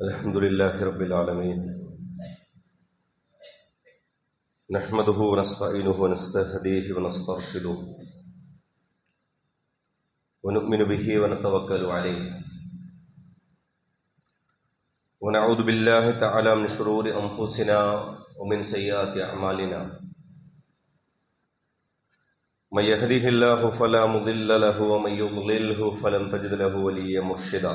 الحمد لله رب العالمين نحمده ونستعينه ونستهديه ونسترشده ونؤمن به ونتوكل عليه ونعوذ بالله تعالى من شرور أنفسنا ومن سيئات أعمالنا من يهده الله فلا مضل له ومن يضلله فلن تجد له وليا مرشدا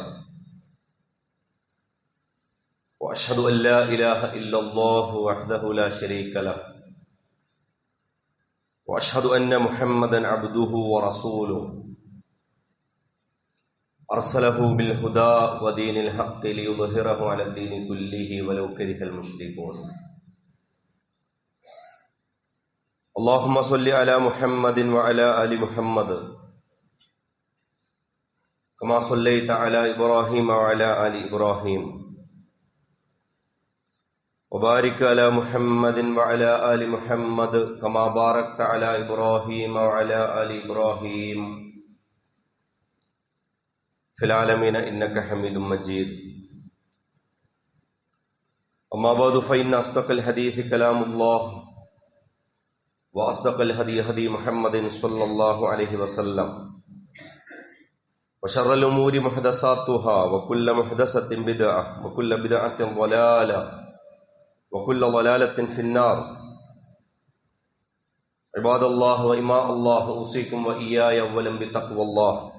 وأشهد أن لا إله إلا الله وحده لا شريك له وأشهد أن محمدا عبده ورسوله أرسله بالهدى ودين الحق ليظهره على الدين كله ولو كره المشركون اللهم صل على محمد وعلى آل محمد كما صليت على إبراهيم وعلى آل إبراهيم وبارك على محمد وعلى آل محمد كما باركت على إبراهيم وعلى آل إبراهيم في العالمين إنك حميد مجيد أما بعد فإن أصدق الحديث كلام الله وأصدق الهدي هدي محمد صلى الله عليه وسلم وشر الأمور محدثاتها وكل محدثة بدعة وكل بدعة ضلالة وكل ضلالة في النار عباد الله وإماء الله أوصيكم وإياي أولا بتقوى الله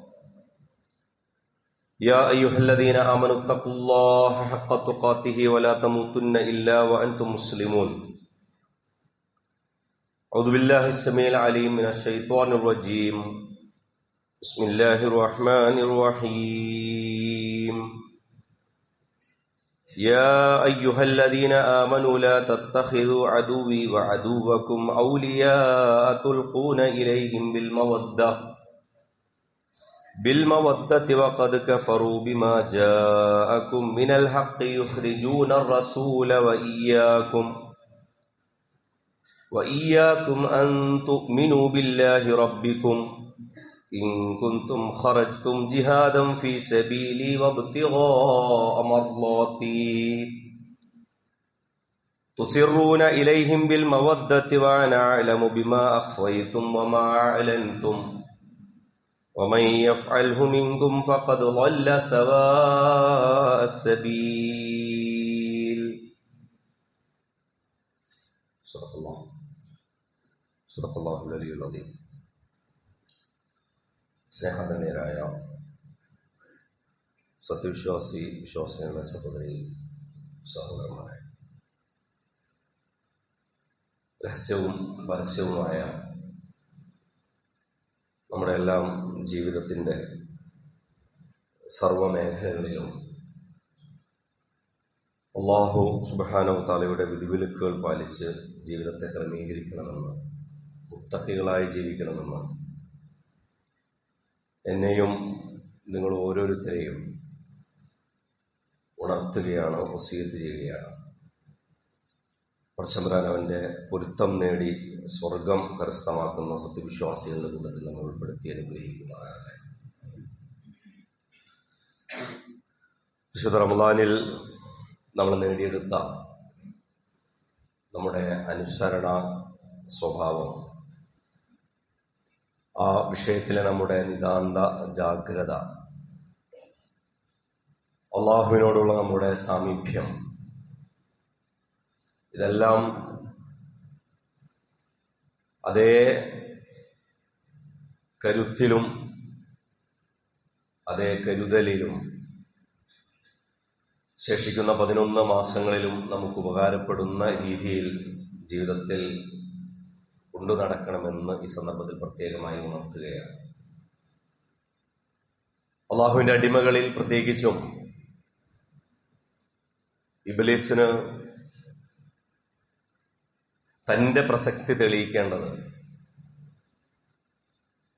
يا أيها الذين آمنوا اتقوا الله حق تقاته ولا تموتن إلا وأنتم مسلمون أعوذ بالله السميع العليم من الشيطان الرجيم بسم الله الرحمن الرحيم يا أيها الذين آمنوا لا تتخذوا عدوي وعدوكم أولياء تلقون إليهم بالمودة وقد كفروا بما جاءكم من الحق يخرجون الرسول وإياكم أن تؤمنوا بالله ربكم إن كنتم خرجتم جهادا في سبيلي وابتغاء مرضاتي تسرون إليهم بالمودة وأنا أعلم بما أخفيتم وما أعلنتم ومن يفعله منكم فقد ضل سواء السبيل صدق الله العلي العظيم സ്നേഹധന്യരായ വിശ്വാസികളുടെ സഹോദരി സഹോദരന്മാരെ, രഹസ്യവും പരസ്യവുമായ നമ്മുടെ എല്ലാം ജീവിതത്തിൻ്റെ സർവ്വമേഖലകളിലും അല്ലാഹു സുബ്ഹാനഹു വ തആലയുടെ വിധിവിലക്കുകൾ പാലിച്ച് ജീവിതത്തെ ക്രമീകരിക്കണമെന്ന്, മുത്തഖികളായി ജീവിക്കണമെന്ന് എന്നെയും നിങ്ങൾ ഓരോരുത്തരെയും ഉണർത്തുകയാണ്, വസിയത്ത് ചെയ്യുകയാണ്. പടച്ചതമ്പുരാൻ അവൻ്റെ പൊരുത്തം നേടി സ്വർഗം കരസ്ഥമാക്കുന്ന സത്യവിശ്വാസികളുടെ കൂട്ടത്തിൽ നമ്മൾ ഉൾപ്പെടുത്തി അനുഗ്രഹിക്കുന്നതാണ്. വിശുദ്ധ റമളാനിൽ നമ്മൾ നേടിയെടുത്ത നമ്മുടെ അനുസരണ സ്വഭാവം, ആ വിഷയത്തിലെ നമ്മുടെ നിതാന്ത ജാഗ്രത, അള്ളാഹുവിനോടുള്ള നമ്മുടെ സാമീപ്യം, ഇതെല്ലാം അതേ കരുത്തിലും അതേ കരുതലിലും ശേഷിക്കുന്ന 11 മാസങ്ങളിലും നമുക്ക് ഉപകാരപ്പെടുന്ന രീതിയിൽ ജീവിതത്തിൽ കൊണ്ടു നടക്കണമെന്ന് ഈ സന്ദർഭത്തിൽ പ്രത്യേകമായി ഉണർത്തുകയാണ്. അള്ളാഹുവിന്റെ അടിമകളിൽ പ്രത്യേകിച്ചും ഇബ്ലീസിന് തന്റെ പ്രസക്തി തെളിയിക്കേണ്ടത്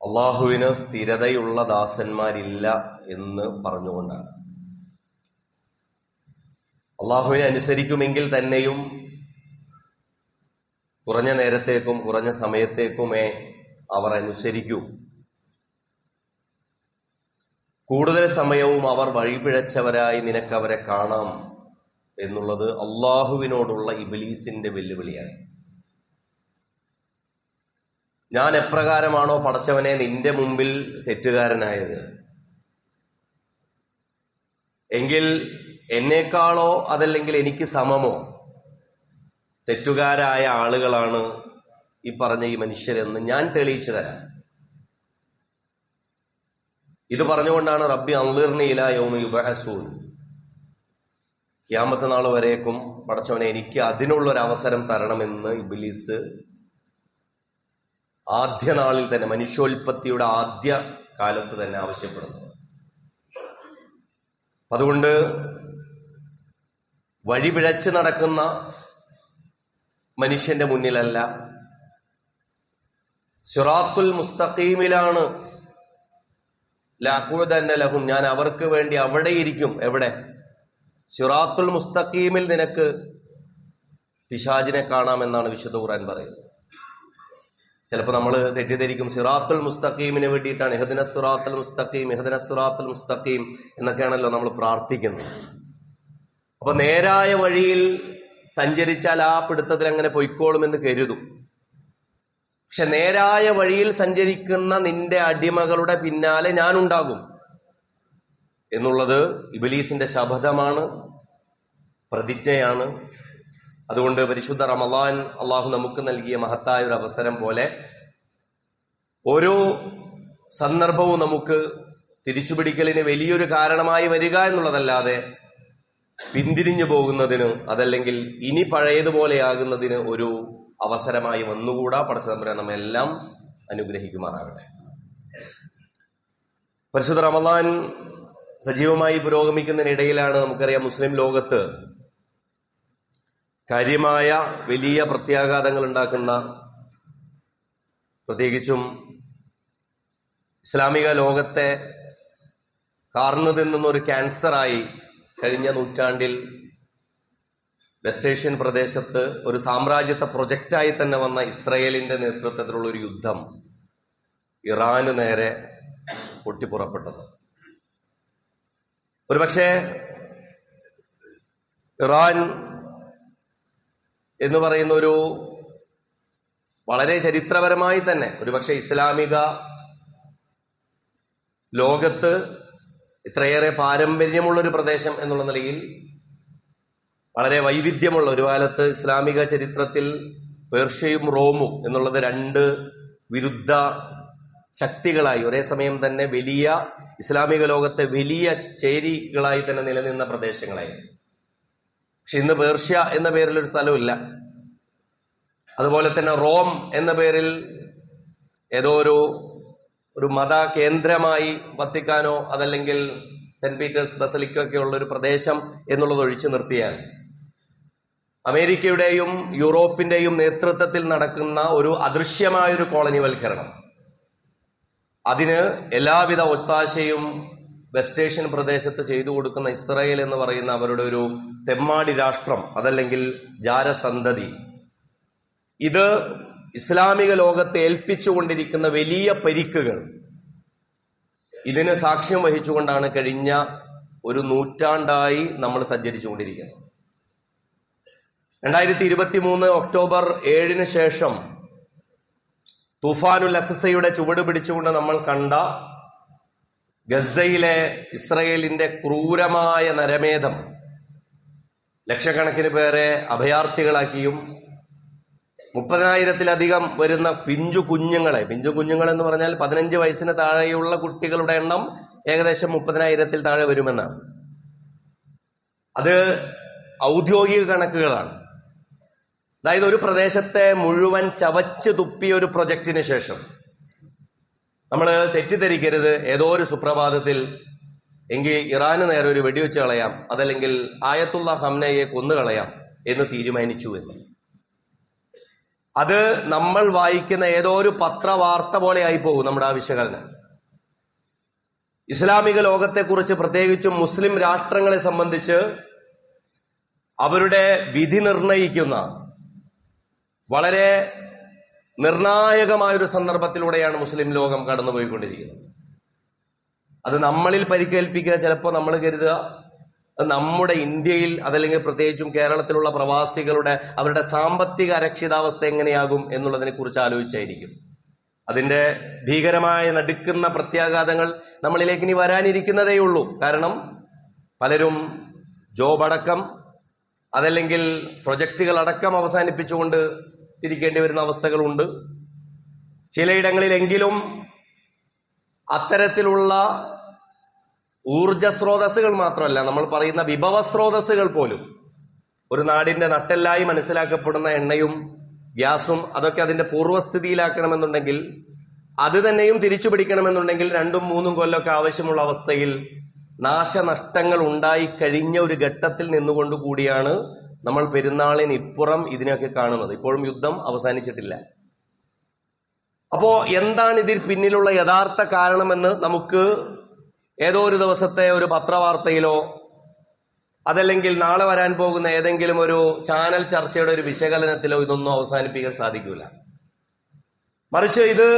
അള്ളാഹുവിന് സ്ഥിരതയുള്ള ദാസന്മാരില്ല എന്ന് പറഞ്ഞുകൊണ്ടാണ്. അള്ളാഹുവിനെ അനുസരിക്കുമെങ്കിൽ തന്നെയും കുറഞ്ഞ നേരത്തേക്കും കുറഞ്ഞ സമയത്തേക്കുമേ അവർ അനുസരിക്കൂ. കൂടുതൽ സമയവും അവർ വഴിപിഴച്ചവരായി നിനക്കവരെ കാണാം എന്നുള്ളത് അള്ളാഹുവിനോടുള്ള ഇബ്ലീസിന്റെ വെല്ലുവിളിയാണ്. ഞാൻ എപ്രകാരമാണോ പടച്ചവനെ നിന്റെ മുമ്പിൽ തെറ്റുകാരനായത്, എങ്കിൽ എന്നേക്കാളോ അതല്ലെങ്കിൽ എനിക്ക് സമമോ തെറ്റുകാരായ ആളുകളാണ് ഈ പറഞ്ഞ ഈ മനുഷ്യരെന്ന് ഞാൻ തെളിയിച്ചു തരാം. ഇത് പറഞ്ഞുകൊണ്ടാണ് റബ്ബി അൻളിർനി ഇലാ യൗമി യുബ്അസൂൻ, ഖിയാമത്ത് നാൾ വരേക്കും പടച്ചവനെ എനിക്ക് അതിനുള്ളൊരവസരം തരണമെന്ന് ഇബ്ലീസ് ആദ്യ നാളിൽ തന്നെ, മനുഷ്യോൽപ്പത്തിയുടെ ആദ്യ കാലത്ത് തന്നെ ആവശ്യപ്പെടുന്നു. അതുകൊണ്ട് വഴി പിഴച്ച് നടക്കുന്ന മനുഷ്യന്റെ മുന്നിലല്ല, സിറാത്തുൽ മുസ്തഖീമിലാണ് ലഅഖൂദന്ന ലഹും, ഞാൻ അവർക്ക് വേണ്ടി അവിടെ ഇരിക്കും. എവിടെ? സിറാത്തുൽ മുസ്തഖീമിൽ നിനക്ക് പിശാചിനെ കാണാമെന്നാണ് വിശുദ്ധ ഖുർആൻ പറയുന്നത്. ചിലപ്പോൾ നമ്മൾ തെറ്റിദ്ധരിക്കും, സിറാത്തുൽ മുസ്തഖീമിന് വേണ്ടിയിട്ടാണ് ഇഹ്ദിന സിറാത്തുൽ മുസ്തഖീം, ഇഹ്ദിന സിറാത്തുൽ മുസ്തഖീം എന്നൊക്കെയാണല്ലോ നമ്മൾ പ്രാർത്ഥിക്കുന്നത്. അപ്പൊ നേരായ വഴിയിൽ സഞ്ചരിച്ചാൽ ആ പിടുത്തത്തിൽ അങ്ങനെ പൊയ്ക്കോളുമെന്ന് കരുതും. പക്ഷെ നേരായ വഴിയിൽ സഞ്ചരിക്കുന്ന നിന്റെ അടിമകളുടെ പിന്നാലെ ഞാനുണ്ടാകും എന്നുള്ളത് ഇബ്ലീസിന്റെ ശപഥമാണ്, പ്രതിജ്ഞയാണ്. അതുകൊണ്ട് പരിശുദ്ധ റമളാൻ അള്ളാഹു നമുക്ക് നൽകിയ മഹത്തായ ഒരു അവസരം പോലെ ഓരോ സന്ദർഭവും നമുക്ക് തിരിച്ചുപിടിക്കലിന് വലിയൊരു കാരണമായി വരിക എന്നുള്ളതല്ലാതെ പിന്തിരിഞ്ഞു പോകുന്നതിന്, അതല്ലെങ്കിൽ ഇനി പഴയതുപോലെയാകുന്നതിന് ഒരു അവസരമായി വന്നുകൂടാ. പടച്ചതമ്പുരാൻ നമ്മെല്ലാം അനുഗ്രഹിക്കുമാറാകട്ടെ. പരിശുദ്ധ റമളാൻ സജീവമായി പുരോഗമിക്കുന്നതിനിടയിലാണ് നമുക്കറിയാം മുസ്ലിം ലോകത്ത് കാര്യമായ വലിയ പ്രത്യാഘാതങ്ങൾ ഉണ്ടാക്കുന്ന, പ്രത്യേകിച്ചും ഇസ്ലാമിക ലോകത്തെ കാർന്നു തിന്നുന്ന ഒരു ക്യാൻസറായി കഴിഞ്ഞ നൂറ്റാണ്ടിൽ വെസ്റ്റ് ഏഷ്യൻ പ്രദേശത്ത് ഒരു സാമ്രാജ്യത്വ പ്രൊജക്റ്റായി തന്നെ വന്ന ഇസ്രയേലിന്റെ നേതൃത്വത്തിലുള്ള ഒരു യുദ്ധം ഇറാന് നേരെ പൊട്ടിപ്പുറപ്പെട്ടത്. ഒരുപക്ഷെ ഇറാൻ എന്ന് പറയുന്ന ഒരു വളരെ ചരിത്രപരമായി തന്നെ ഒരുപക്ഷെ ഇസ്ലാമിക ലോകത്ത് ഇത്രയേറെ പാരമ്പര്യമുള്ളൊരു പ്രദേശം എന്നുള്ള നിലയിൽ വളരെ വൈവിധ്യമുള്ള, ഒരു കാലത്ത് ഇസ്ലാമിക ചരിത്രത്തിൽ പേർഷ്യയും റോമും എന്നുള്ളത് രണ്ട് വിരുദ്ധ ശക്തികളായി ഒരേ സമയം തന്നെ വലിയ ഇസ്ലാമിക ലോകത്തെ വലിയ ചേരികളായി തന്നെ നിലനിന്ന പ്രദേശങ്ങളായി. പക്ഷെ ഇന്ന് പേർഷ്യ എന്ന പേരിൽ ഒരു സ്ഥലമില്ല. അതുപോലെ തന്നെ റോം എന്ന പേരിൽ ഏതോ ഒരു മത കേന്ദ്രമായി വത്തിക്കാനോ അതല്ലെങ്കിൽ സെന്റ് പീറ്റേഴ്സ് ബസലിക്കൊക്കെ ഉള്ള ഒരു പ്രദേശം എന്നുള്ളത് ഒഴിച്ചു നിർത്തിയാൽ അമേരിക്കയുടെയും യൂറോപ്പിന്റെയും നേതൃത്വത്തിൽ നടക്കുന്ന ഒരു അദൃശ്യമായൊരു കോളനിവൽക്കരണം, അതിന് എല്ലാവിധ ഒത്താശയും വെസ്റ്റ് ഏഷ്യൻ പ്രദേശത്ത് ചെയ്തു കൊടുക്കുന്ന ഇസ്രായേൽ എന്ന് പറയുന്ന അവരുടെ ഒരു തെമ്മാടി രാഷ്ട്രം, അതല്ലെങ്കിൽ ജാരസന്തതി, ഇത് ഇസ്ലാമിക ലോകത്തെ ഏൽപ്പിച്ചുകൊണ്ടിരിക്കുന്ന വലിയ പരിക്കുകൾ, ഇതിന് സാക്ഷ്യം വഹിച്ചുകൊണ്ടാണ് കഴിഞ്ഞ ഒരു നൂറ്റാണ്ടായി നമ്മൾ സഞ്ചരിച്ചുകൊണ്ടിരിക്കുന്നത്. 2023 ഒക്ടോബർ 7 ശേഷം തൂഫാനുൽ അഖ്സയുടെ ചുവട് പിടിച്ചുകൊണ്ട് നമ്മൾ കണ്ട ഗസയിലെ ഇസ്രയേലിന്റെ ക്രൂരമായ നരമേധം, ലക്ഷക്കണക്കിന് പേരെ അഭയാർത്ഥികളാക്കിയും 30,000-ത്തിലധികം വരുന്ന പിഞ്ചു കുഞ്ഞുങ്ങൾ എന്ന് പറഞ്ഞാൽ 15 വയസ്സിന് താഴെയുള്ള കുട്ടികളുടെ എണ്ണം ഏകദേശം 30,000-ത്തിൽ താഴെ വരുമെന്നാണ്. അത് ഔദ്യോഗിക കണക്കുകളാണ്. അതായത് ഒരു പ്രദേശത്തെ മുഴുവൻ ചവച്ചു തുപ്പിയ ഒരു പ്രൊജക്ടിന് ശേഷം നമ്മൾ തെറ്റിദ്ധരിക്കരുത്, ഏതോ ഒരു സുപ്രഭാതത്തിൽ എങ്കിൽ ഇറാന് നേരെ ഒരു വെടിവെച്ച് കളയാം, അതല്ലെങ്കിൽ ആയത്തുള്ള ഹംനയെ കൊന്നുകളയാം എന്ന് തീരുമാനിച്ചു എന്ന്. അത് നമ്മൾ വായിക്കുന്ന ഏതോ ഒരു പത്രവാർത്ത പോലെ ആയി പോകും നമ്മുടെ ആ വിശകലന. ഇസ്ലാമിക ലോകത്തെക്കുറിച്ച്, പ്രത്യേകിച്ചും മുസ്ലിം രാഷ്ട്രങ്ങളെ സംബന്ധിച്ച് അവരുടെ വിധി നിർണയിക്കുന്ന വളരെ നിർണായകമായൊരു സന്ദർഭത്തിലൂടെയാണ് മുസ്ലിം ലോകം കടന്നുപോയിക്കൊണ്ടിരിക്കുന്നത്. അത് നമ്മളിൽ പരിക്കേൽപ്പിക്കുക, ചിലപ്പോൾ നമ്മൾ കരുതുക നമ്മുടെ ഇന്ത്യയിൽ അതല്ലെങ്കിൽ പ്രത്യേകിച്ചും കേരളത്തിലുള്ള പ്രവാസികളുടെ അവരുടെ സാമ്പത്തിക അരക്ഷിതാവസ്ഥ എങ്ങനെയാകും എന്നുള്ളതിനെ കുറിച്ച് ആലോചിച്ചായിരിക്കും. അതിന്റെ ഭീകരമായ നടുക്കുന്ന പ്രത്യാഘാതങ്ങൾ നമ്മളിലേക്ക് ഇനി വരാനിരിക്കുന്നതേ ഉള്ളൂ. കാരണം പലരും ജോബ് അടക്കം അതല്ലെങ്കിൽ പ്രൊജക്റ്റുകൾ അടക്കം അവസാനിപ്പിച്ചുകൊണ്ട് ഇരിക്കേണ്ടി വരുന്ന അവസ്ഥകളുണ്ട്. ചിലയിടങ്ങളിലെങ്കിലും അത്തരത്തിലുള്ള ഊർജ സ്രോതസ്സുകൾ മാത്രമല്ല, നമ്മൾ പറയുന്ന വിഭവ സ്രോതസ്സുകൾ പോലും, ഒരു നാടിന്റെ നട്ടെല്ലായി മനസ്സിലാക്കപ്പെടുന്ന എണ്ണയും ഗ്യാസും അതൊക്കെ അതിന്റെ പൂർവ്വസ്ഥിതിയിലാക്കണമെന്നുണ്ടെങ്കിൽ, അത് തന്നെയും തിരിച്ചു പിടിക്കണമെന്നുണ്ടെങ്കിൽ 2-3 കൊല്ലമൊക്കെ ആവശ്യമുള്ള അവസ്ഥയിൽ നാശനഷ്ടങ്ങൾ ഉണ്ടായി കഴിഞ്ഞ ഒരു ഘട്ടത്തിൽ നിന്നുകൊണ്ട് കൂടിയാണ് നമ്മൾ പെരുന്നാളിന് ഇപ്പുറം ഇതിനൊക്കെ കാണുന്നത്. ഇപ്പോഴും യുദ്ധം അവസാനിച്ചിട്ടില്ല. അപ്പോ എന്താണ് ഇതിൽ പിന്നിലുള്ള യഥാർത്ഥ കാരണമെന്ന് നമുക്ക് ഏതോ ഒരു ദിവസത്തെ ഒരു പത്രവാർത്തയിലോ അതല്ലെങ്കിൽ നാളെ വരാൻ പോകുന്ന ഏതെങ്കിലും ഒരു ചാനൽ ചർച്ചയുടെ ഒരു വിശകലനത്തിലോ ഇതൊന്നും അവസാനിപ്പിക്കാൻ സാധിക്കില്ല. മറിച്ച് ഇത്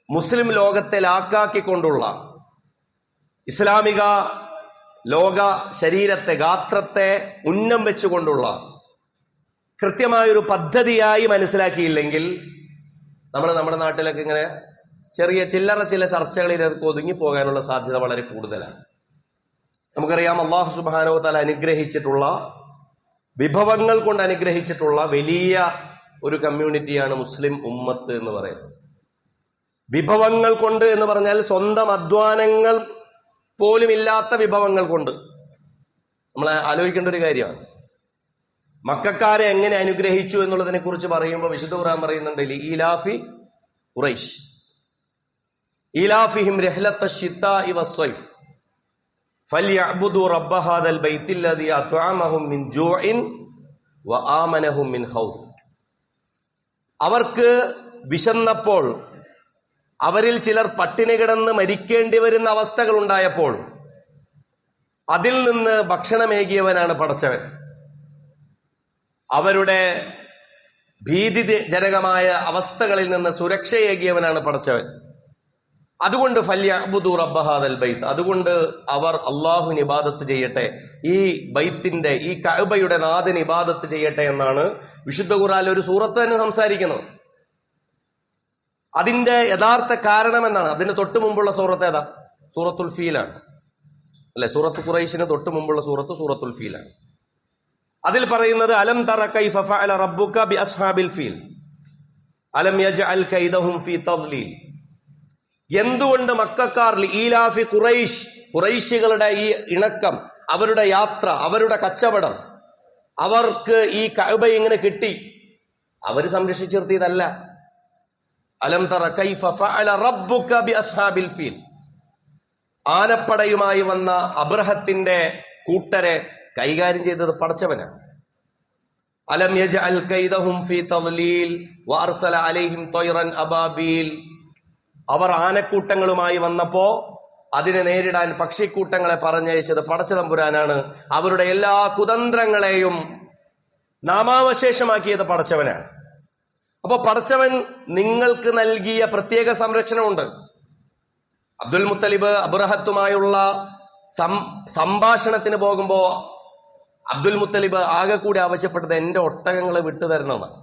മുസ്ലിം ലോകത്തെ ലാക്കാക്കിക്കൊണ്ടുള്ള, ഇസ്ലാമിക ലോക ശരീരത്തെ, ഗാത്രത്തെ ഉന്നം വെച്ചുകൊണ്ടുള്ള കൃത്യമായൊരു പദ്ധതിയായി മനസ്സിലാക്കിയില്ലെങ്കിൽ നമ്മൾ നമ്മുടെ നാട്ടിലൊക്കെ ഇങ്ങനെ ചെറിയ ചില ചർച്ചകളിൽ ഒതുങ്ങി പോകാനുള്ള സാധ്യത വളരെ കൂടുതലാണ്. നമുക്കറിയാം, അല്ലാഹു സുബ്ഹാനഹു വ തആല അനുഗ്രഹിച്ചിട്ടുള്ള, വിഭവങ്ങൾ കൊണ്ട് അനുഗ്രഹിച്ചിട്ടുള്ള വലിയ ഒരു കമ്മ്യൂണിറ്റിയാണ് മുസ്ലിം ഉമ്മത്ത് എന്ന് പറയുന്നത്. വിഭവങ്ങൾ കൊണ്ട് എന്ന് പറഞ്ഞാൽ സ്വന്തം അധ്വാനങ്ങൾ പോലും ഇല്ലാത്ത വിഭവങ്ങൾ കൊണ്ട്. നമ്മൾ ആലോചിക്കേണ്ട ഒരു കാര്യമാണ്. മക്കക്കാരെ എങ്ങനെ അനുഗ്രഹിച്ചു എന്നുള്ളതിനെ കുറിച്ച് പറയുമ്പോൾ വിശുദ്ധ ഖുർആൻ പറയുന്നുണ്ട്, ഈലാഫി ഖുറൈശ് ഈലാഫിഹിം റഹ്ലത്തശ് ശിത്താഇ വസ്സൈഫ് ഫൽയഅ്ബുദു റബ്ബ ഹാദൽ ബൈത്തില്ലദീ അത്അമഹും മിൻ ജൂഇൻ വആമനഹും മിൻ ഖൗഫ്. അവർക്ക് വിശന്നപ്പോൾ, അവരിൽ ചിലർ പട്ടിണി കിടന്ന് മരിക്കേണ്ടി വരുന്ന അവസ്ഥകൾ ഉണ്ടായപ്പോൾ അതിൽ നിന്ന് ഭക്ഷണമേകിയവനാണ് പടച്ചവൻ. അവരുടെ ഭീതിജനകമായ അവസ്ഥകളിൽ നിന്ന് സുരക്ഷയേകിയവനാണ് പടച്ചവൻ. അതുകൊണ്ട് ഫല്യഅ്ബുദു റബ്ബ ഹാദൽ ബൈത്ത്, അതുകൊണ്ട് അവർ അല്ലാഹുവിന് ഇബാദത്ത് ചെയ്യട്ടെ, ഈ ബൈത്തിന്റെ, ഈ കഅബയുടെ നാഥന് ഇബാദത്ത് ചെയ്യട്ടെ എന്നാണ് വിശുദ്ധ ഖുർആനിൽ ഒരു സൂറത്ത് തന്നെ സംസാരിക്കുന്നത്. അതിന്റെ യഥാർത്ഥ കാരണം എന്നാണ്. അതിന് തൊട്ട് മുമ്പുള്ള സൂറത്ത് ഏതാ? സൂറത്തുൽ ഫീലാണ് അല്ലെ? സൂറത്ത് ഖുറൈശിന് തൊട്ട് മുമ്പുള്ള സൂറത്ത് സൂറത്തുൽ ഫീലാണ്. അതിൽ പറയുന്നത്, അലം തറ കൈഫ ഫഅല റബ്ബുക ബി അസ്ഹാബിൽ ഫീൽ അലം യജ്അൽ കൈദഹും ഫീ തദ്ലീൽ. എന്തുകൊണ്ട് മക്കക്കാർ ഈലാഫി ഖുറൈശ്, ഖുറൈശികളുടെ ഈ ഇണക്കം, അവരുടെ യാത്ര, അവരുടെ കച്ചവടം, അവർക്ക് ഈ കഅബ ഇങ്ങനെ കിട്ടി? അവർ സംരക്ഷിച്ചു നിർത്തിയതല്ല. അലം തറ കൈഫ ഫഅല റബ്ബുക ബി അസ്ഹാബിൽ ഫീൽ. ആനപ്പടയുമായി വന്ന അബ്രഹത്തിന്റെ കൂട്ടരെ കൈകാര്യം ചെയ്തത് പടച്ചവനാണ്. അലം യജ്അൽ കൈദഹും ഫീ തദ്ലീൽ വഅർസല അലൈഹിം ത്വയ്റൻ അബാബീൽ. അവർ ആനക്കൂട്ടങ്ങളുമായി വന്നപ്പോ അതിനെ നേരിടാൻ പക്ഷിക്കൂട്ടങ്ങളെ പറഞ്ഞയച്ചത് പടച്ചതമ്പുരാനാണ്. അവരുടെ എല്ലാ കുതന്ത്രങ്ങളെയും നാമാവശേഷമാക്കിയത് പടച്ചവനാണ്. അപ്പൊ പടച്ചവൻ നിങ്ങൾക്ക് നൽകിയ പ്രത്യേക സംരക്ഷണമുണ്ട്. അബ്ദുൽ മുത്തലിബ് അബ്രഹത്തുമായുള്ള സംഭാഷണത്തിന് പോകുമ്പോ അബ്ദുൽ മുത്തലിബ് ആകെ കൂടി ആവശ്യപ്പെട്ടത് എന്റെ ഒട്ടകങ്ങളെ വിട്ടുതരണമെന്നാണ്.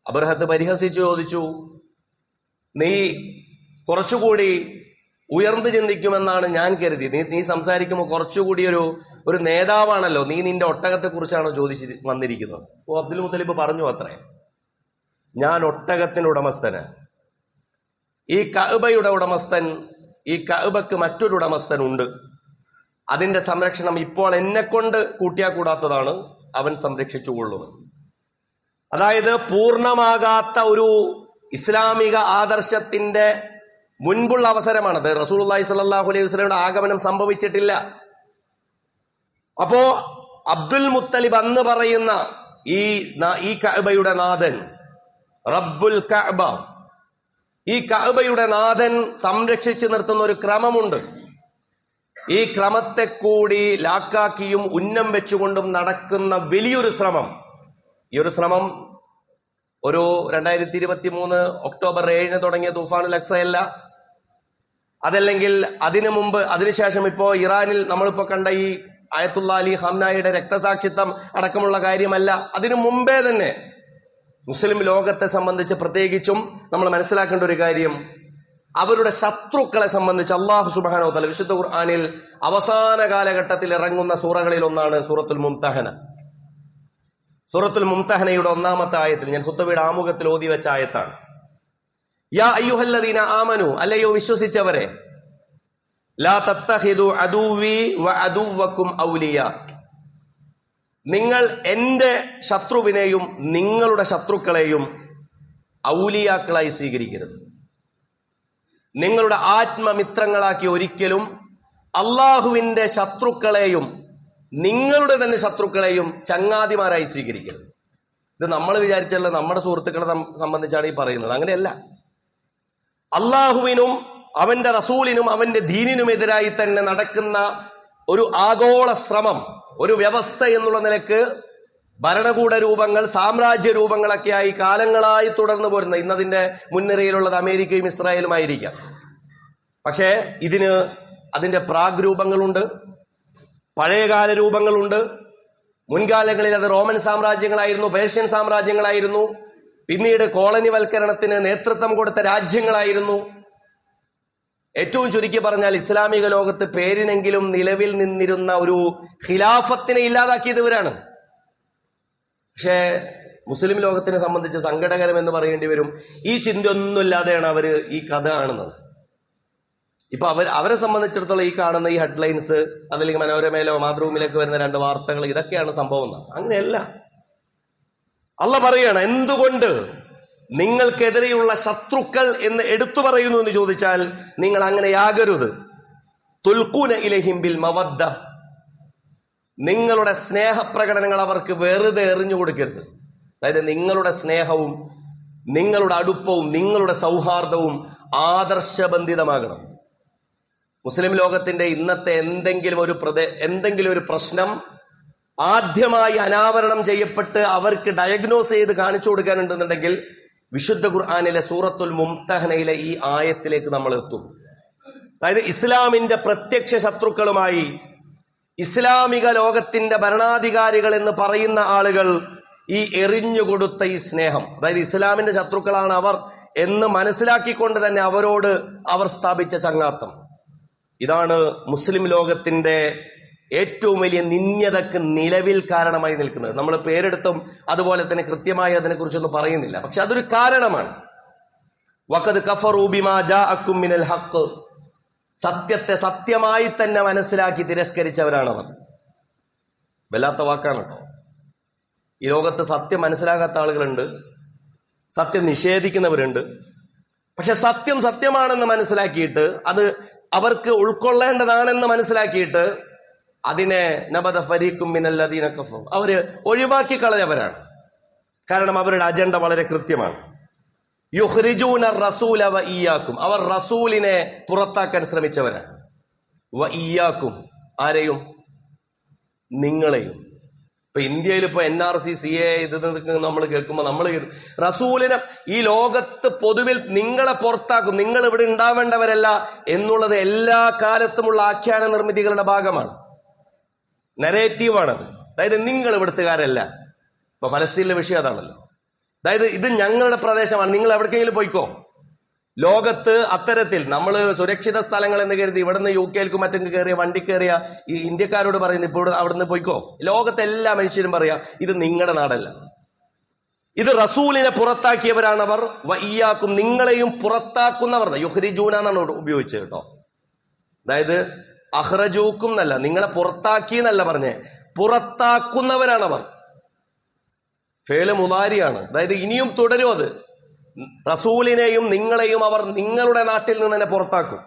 അബ്രഹത്ത് പരിഹസിച്ചു ചോദിച്ചു, നീ കുറച്ചുകൂടി ഉയർന്നു ചിന്തിക്കുമെന്നാണ് ഞാൻ കരുതി. നീ സംസാരിക്കുമ്പോൾ കുറച്ചുകൂടി ഒരു നേതാവാണല്ലോ, നീ നിന്റെ ഒട്ടകത്തെ കുറിച്ചാണോ ചോദിച്ച് വന്നിരിക്കുന്നത്? ഓ, അബ്ദുൽ മുത്തലിബ് പറഞ്ഞു അത്രേ, ഞാൻ ഒട്ടകത്തിന്റെ ഉടമസ്ഥന്, ഈ കഅബയുടെ ഉടമസ്ഥൻ, ഈ കഅബക്ക് മറ്റൊരു ഉടമസ്ഥൻ ഉണ്ട്. അതിന്റെ സംരക്ഷണം ഇപ്പോൾ എന്നെ കൊണ്ട് കൂട്ടിയാൽ കൂടാത്തതാണ്, അവൻ സംരക്ഷിച്ചുകൊള്ളുന്നത്. അതായത് പൂർണ്ണമാകാത്ത ഒരു ഇസ്ലാമിക ആദർശത്തിന്റെ മുൻപുള്ള അവസരമാണത്. റസൂലുള്ളാഹി സ്വല്ലല്ലാഹു അലൈഹി വസല്ലമയുടെ ആഗമനം സംഭവിച്ചിട്ടില്ല. അപ്പോ അബ്ദുൽ മുത്തലിബ് അന്ന് പറയുന്ന ഈ കഅബയുടെ നാഥൻ, റബ്ബുൽ കഅബ, ഈ കഅബയുടെ നാഥൻ സംരക്ഷിച്ചു നിർത്തുന്ന ഒരു ക്രമമുണ്ട്. ഈ ക്രമത്തെ കൂടി ലാക്കാക്കിയും ഉന്നം വെച്ചുകൊണ്ടും നടക്കുന്ന വലിയൊരു ശ്രമം, ഈ ഒരു ശ്രമം ഒരു 2023 ഒക്ടോബർ 7 തുടങ്ങിയ തൂഫാനുൽ അക്സയല്ല, അതല്ലെങ്കിൽ അതിനു മുമ്പ് അതിനുശേഷം ഇപ്പോ ഇറാനിൽ നമ്മളിപ്പോ കണ്ട ഈ അയത്തുള്ള അലി ഖാംനായിയുടെ രക്തസാക്ഷിത്വം അടക്കമുള്ള കാര്യമല്ല. അതിനു മുമ്പേ തന്നെ മുസ്ലിം ലോകത്തെ സംബന്ധിച്ച് പ്രത്യേകിച്ചും നമ്മൾ മനസ്സിലാക്കേണ്ട ഒരു കാര്യം, അവരുടെ ശത്രുക്കളെ സംബന്ധിച്ച് അല്ലാഹു സുബ്ഹാനഹു വ തആല വിശുദ്ധ ഖുർആനിൽ അവസാന കാലഘട്ടത്തിൽ ഇറങ്ങുന്ന സൂറകളിൽ ഒന്നാണ് സൂറത്തുൽ മുംതഹന. സൂറത്തുൽ മുംതഹനയുടെ 1-ാമത്തെ ആയത്തിൽ, ഞാൻ ഖുത്ബയുടെ ആമുഖത്തിൽ ഓതി വെച്ച ആയത്താണ്. യാ അയ്യുഹല്ലദീന ആമനു, അല്ലയോ വിശ്വസിച്ചവരെ, ലാ തത്തഖിദു അദുവി വ അദുവക്കും ഔലിയ, നിങ്ങൾ എന്റെ ശത്രുവിനെയും നിങ്ങളുടെ ശത്രുക്കളെയും ഔലിയാക്കളായി സ്വീകരിക്കരുത്. നിങ്ങളുടെ ആത്മമിത്രങ്ങളാക്കി ഒരിക്കലും അള്ളാഹുവിന്റെ ശത്രുക്കളെയും നിങ്ങളുടെ തന്നെ ശത്രുക്കളെയും ചങ്ങാതിമാരായി സ്വീകരിക്കരുത്. ഇത് നമ്മൾ വിചാരിച്ചല്ല നമ്മുടെ സുഹൃത്തുക്കളെ സംബന്ധിച്ചാണ് ഈ പറയുന്നത്. അങ്ങനെയല്ല. അള്ളാഹുവിനും അവന്റെ റസൂലിനും അവന്റെ ദീനിനുമെതിരായി തന്നെ നടക്കുന്ന ഒരു ആഗോള ശ്രമം, ഒരു വ്യവസ്ഥ എന്നുള്ള നിലക്ക് ഭരണകൂട രൂപങ്ങൾ, സാമ്രാജ്യ രൂപങ്ങളൊക്കെയായി കാലങ്ങളായി തുടർന്നു പോരുന്ന, ഇന്നതിന്റെ മുൻനിരയിലുള്ളത് അമേരിക്കയും ഇസ്രായേലും ആയിരിക്കാം. പക്ഷേ ഇതിന് അതിന്റെ പ്രാഗ് രൂപങ്ങളുണ്ട്, പഴയകാല രൂപങ്ങളുണ്ട്. മുൻകാലങ്ങളിൽ അത് റോമൻ സാമ്രാജ്യങ്ങളായിരുന്നു, പേർഷ്യൻ സാമ്രാജ്യങ്ങളായിരുന്നു, പിന്നീട് കോളനിവൽക്കരണത്തിന് നേതൃത്വം കൊടുത്ത രാജ്യങ്ങളായിരുന്നു. ഏറ്റവും ചുരുക്കി പറഞ്ഞാൽ ഇസ്ലാമിക ലോകത്ത് പേരിനെങ്കിലും നിലവിൽ നിന്നിരുന്ന ഒരു ഖിലാഫത്തിനെ ഇല്ലാതാക്കിയത് ഇവരാണ്. പക്ഷേ മുസ്ലിം ലോകത്തിനെ സംബന്ധിച്ച് സങ്കടകരം എന്ന് പറയേണ്ടി വരും, ഈ ചിന്തയൊന്നുമില്ലാതെയാണ് അവര് ഈ കഥ കാണുന്നത്. ഇപ്പൊ അവരെ സംബന്ധിച്ചിടത്തോളം ഈ കാണുന്ന ഈ ഹെഡ്ലൈൻസ്, അതല്ലെങ്കിൽ മനോരമയിലോ മാതൃഭൂമിയിലേക്ക് വരുന്ന 2 വാർത്തകൾ, ഇതൊക്കെയാണ് സംഭവം. അങ്ങനെയല്ല. അള്ളാഹ് പറയാണ്, എന്തുകൊണ്ട് നിങ്ങൾക്കെതിരെയുള്ള ശത്രുക്കൾ എന്ന് എടുത്തു പറയുന്നു എന്ന് ചോദിച്ചാൽ, നിങ്ങൾ അങ്ങനെയാകരുത്. തുൽഖൂന ഇലൈഹിം ബിൽ മവദ്ദ, നിങ്ങളുടെ സ്നേഹപ്രകടനങ്ങൾ അവർക്ക് വെറുതെ എറിഞ്ഞു കൊടുക്കരുത്. അതായത് നിങ്ങളുടെ സ്നേഹവും നിങ്ങളുടെ അടുപ്പവും നിങ്ങളുടെ സൗഹാർദ്ദവും ആദർശബന്ധിതമാകണം. മുസ്ലിം ലോകത്തിന്റെ ഇന്നത്തെ എന്തെങ്കിലും ഒരു പ്രശ്നം ആദ്യമായി അനാവരണം ചെയ്യപ്പെട്ട് അവർക്ക് ഡയഗ്നോസ് ചെയ്ത് കാണിച്ചു കൊടുക്കാനുണ്ടെന്നുണ്ടെങ്കിൽ വിശുദ്ധ ഖുർആനിലെ സൂറത്തുൽ മുംതഹനയിലെ ഈ ആയത്തിലേക്ക് നമ്മൾ എത്തും. അതായത് ഇസ്ലാമിന്റെ പ്രത്യക്ഷ ശത്രുക്കളുമായി ഇസ്ലാമിക ലോകത്തിന്റെ ഭരണാധികാരികൾ എന്ന് പറയുന്ന ആളുകൾ ഈ എറിഞ്ഞുകൊടുത്ത ഈ സ്നേഹം, അതായത് ഇസ്ലാമിന്റെ ശത്രുക്കളാണ് അവർ എന്ന് മനസ്സിലാക്കിക്കൊണ്ട് തന്നെ അവരോട് അവർ സ്ഥാപിച്ച ചങ്ങാത്തം, ഇതാണ് മുസ്ലിം ലോകത്തിന്റെ ഏറ്റവും വലിയ നിന്ദ്യതക്ക് നിലവിൽ കാരണമായി നിൽക്കുന്നത്. നമ്മൾ പേരെടുത്തും അതുപോലെ തന്നെ കൃത്യമായി അതിനെക്കുറിച്ചൊന്നും പറയുന്നില്ല. പക്ഷെ അതൊരു കാരണമാണ്. വഖദ് കഫറൂ ബിമാ ജാഅക്കും മിനൽ ഹഖ്, സത്യത്തെ സത്യമായി തന്നെ മനസ്സിലാക്കി തിരസ്കരിച്ചവരാണവർ. വല്ലാത്ത വാക്കാണ് കേട്ടോ. ഈ ലോകത്ത് സത്യം മനസ്സിലാകാത്ത ആളുകളുണ്ട്, സത്യം നിഷേധിക്കുന്നവരുണ്ട്. പക്ഷെ സത്യം സത്യമാണെന്ന് മനസ്സിലാക്കിയിട്ട്, അത് അവർക്ക് ഉൾക്കൊള്ളേണ്ടതാണെന്ന് മനസ്സിലാക്കിയിട്ട് അതിനെ നബദ ഫരീഖും മിനല്ലദീന കഫറു, അവര് ഒഴിവാക്കി കളഞ്ഞവരാണ്. കാരണം അവരുടെ അജണ്ട വളരെ കൃത്യമാണ്. യുഖ്രിജൂന റസൂല വ ഇയ്യാക്കും, അവർ റസൂലിനെ പുറത്താക്കാൻ ശ്രമിച്ചവരാണ്. വ ഇയ്യാക്കും, ആരെയും? നിങ്ങളെയും. ഇപ്പൊ ഇന്ത്യയിൽ ഇപ്പൊ NRC CA ഇത് നമ്മൾ കേൾക്കുമ്പോൾ നമ്മൾ റസൂലിനെ ഈ ലോകത്ത് പൊതുവിൽ നിങ്ങളെ പുറത്താക്കും, നിങ്ങൾ ഇവിടെ ഉണ്ടാവേണ്ടവരല്ല എന്നുള്ളത് എല്ലാ കാലത്തുമുള്ള ആഖ്യാന നിർമ്മിതികളുടെ ഭാഗമാണ്, നെറേറ്റീവാണത്. അതായത് നിങ്ങൾ ഇവിടുത്തുകാരല്ല. ഇപ്പൊ ഫലസ്തീനിലെ വിഷയം അതാണല്ലോ. അതായത് ഇത് ഞങ്ങളുടെ പ്രദേശമാണ്, നിങ്ങൾ എവിടേക്കെങ്കിലും പോയിക്കോ. ലോകത്ത് അത്തരത്തിൽ നമ്മൾ സുരക്ഷിത സ്ഥലങ്ങൾ എന്ന് കരുതി ഇവിടുന്ന് UK-ക്കും മറ്റും കയറിയ വണ്ടി കയറിയ ഈ ഇന്ത്യക്കാരോട് പറയുന്നത് ഇപ്പോൾ അവിടുന്ന് പോയിക്കോ. ലോകത്തെ എല്ലാ മനുഷ്യരും പറയാ ഇത് നിങ്ങളുടെ നാടല്ല, ഇത് റസൂലിനെ പുറത്താക്കിയവരാണവർ. വയ്യാക്കും, നിങ്ങളെയും പുറത്താക്കുന്നവർ. യുഖ്രിജൂന എന്നാണ് ഉപയോഗിച്ചത് കേട്ടോ. അതായത് അഹ്റജൂക്കും എന്നല്ല, നിങ്ങളെ പുറത്താക്കി എന്നല്ല പറഞ്ഞേ, പുറത്താക്കുന്നവരാണവർ. ഫേല് മുദാരിയാണ്. അതായത് ഇനിയും തുടരും. അത് റസൂലിനെയും നിങ്ങളെയും അവർ നിങ്ങളുടെ നാട്ടിൽ നിന്ന് തന്നെ പുറത്താക്കും.